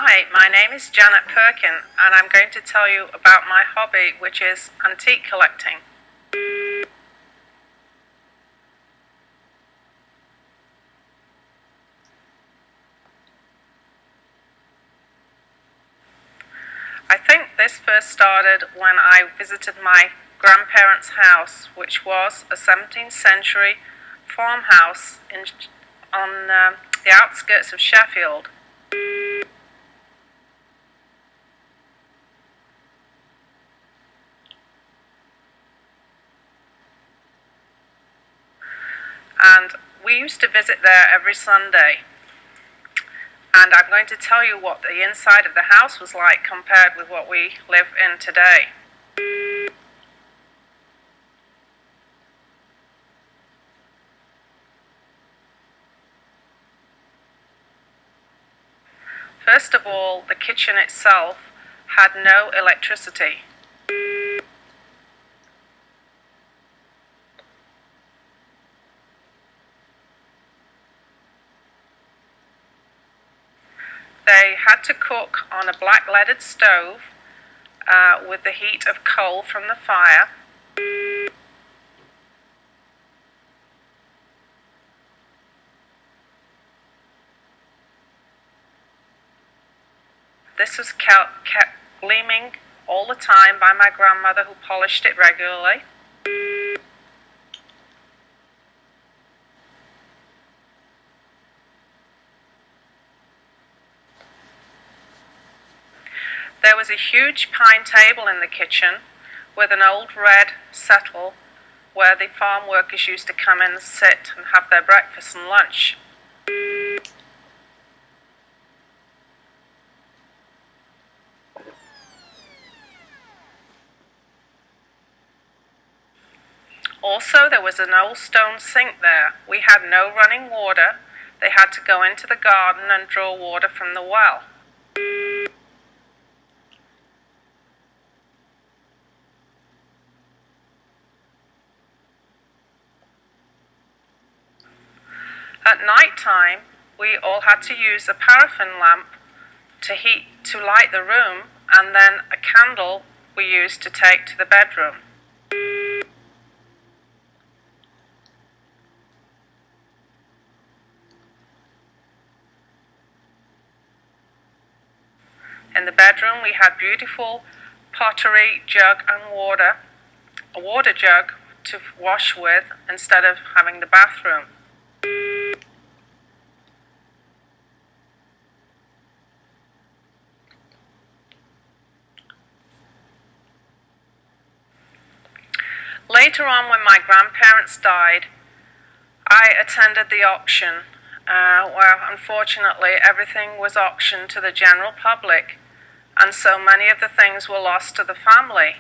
Hi, my name is Janet Perkin, and I'm going to tell you about my hobby, which is antique collecting. I think this first started when I visited my grandparents' house, which was a 17th century farmhouse on the outskirts of Sheffield. And we used to visit there every Sunday. And I'm going to tell you what the inside of the house was like compared with what we live in today. First of all, the kitchen itself had no electricity. They had to cook on a black leaded stove with the heat of coal from the fire. This was kept gleaming all the time by my grandmother, who polished it regularly. There was a huge pine table in the kitchen with an old red settle where the farm workers used to come in and sit and have their breakfast and lunch. Also, there was an old stone sink there. We had no running water. They had to go into the garden and draw water from the well. At night time, we all had to use a paraffin lamp to light the room, and then a candle we used to take to the bedroom. In the bedroom, we had beautiful pottery jug and water, a water jug to wash with instead of having the bathroom. Later on, when my grandparents died, I attended the auction, where unfortunately everything was auctioned to the general public, and so many of the things were lost to the family.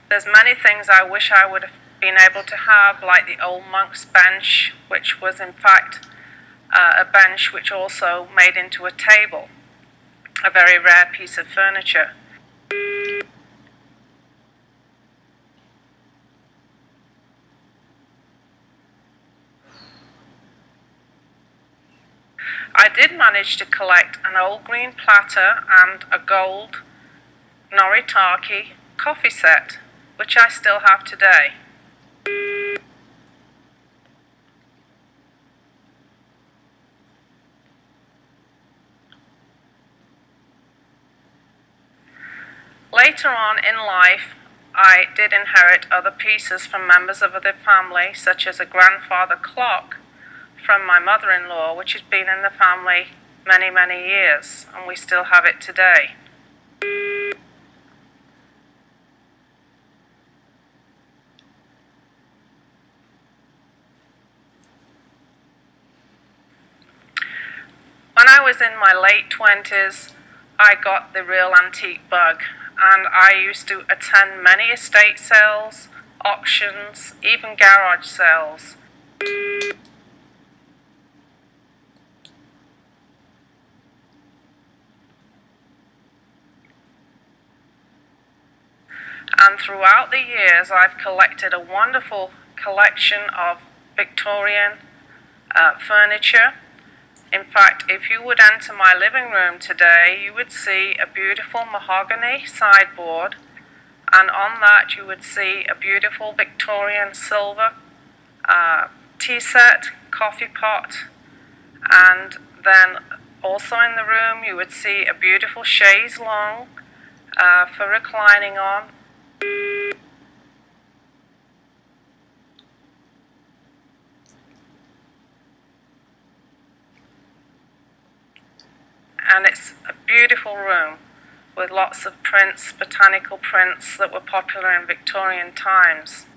There's many things I wish I would have been able to have, like the old monk's bench, which was in fact a bench which also made into a table, a very rare piece of furniture. I did manage to collect an old green platter and a gold Noritake coffee set, which I still have today. Later on in life, I did inherit other pieces from members of the family, such as a grandfather clock from my mother-in-law, which has been in the family many, many years, and we still have it today. When I was in my late 20s, I got the real antique bug, and I used to attend many estate sales, auctions, even garage sales. And throughout the years, I've collected a wonderful collection of Victorian furniture. In fact, if you would enter my living room today, you would see a beautiful mahogany sideboard, and on that you would see a beautiful Victorian silver tea set, coffee pot, and then also in the room you would see a beautiful chaise longue for reclining on. And it's a beautiful room with lots of prints, botanical prints that were popular in Victorian times.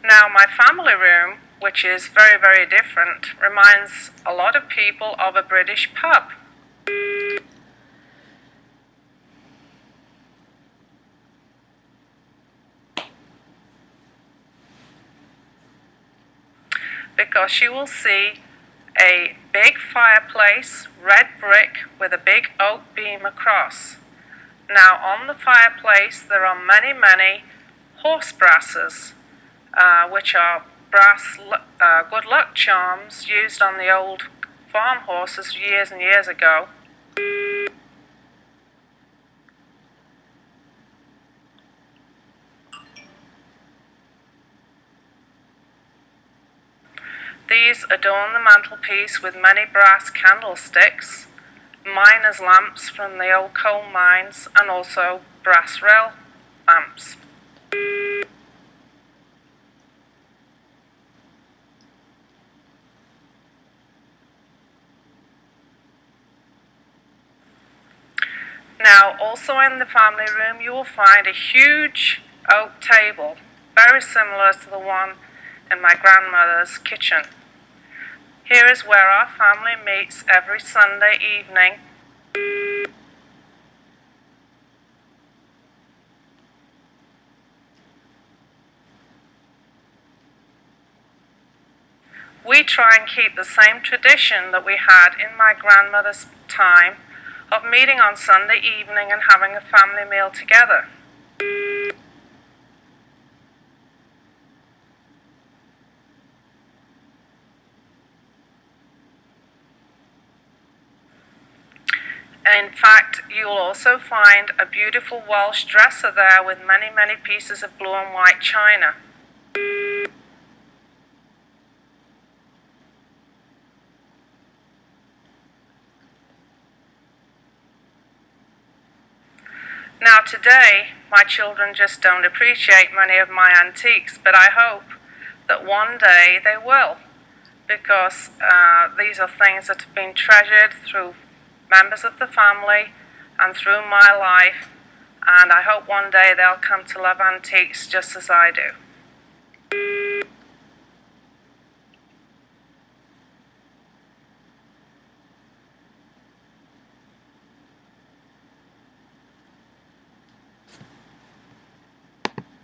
Now, my family room, which is very, very different, reminds a lot of people of a British pub. Because you will see a big fireplace, red brick, with a big oak beam across. Now, on the fireplace there are many, many horse brasses, which are brass good luck charms used on the old farm horses years and years ago. These adorn the mantelpiece with many brass candlesticks, miners' lamps from the old coal mines, and also brass rail lamps. Now, also in the family room, you will find a huge oak table, very similar to the one in my grandmother's kitchen. Here is where our family meets every Sunday evening. We try and keep the same tradition that we had in my grandmother's time of meeting on Sunday evening and having a family meal together. In fact, you will also find a beautiful Welsh dresser there with many, many pieces of blue and white china. Now today, my children just don't appreciate many of my antiques, but I hope that one day they will, because these are things that have been treasured through members of the family and through my life, and I hope one day they'll come to love antiques just as I do.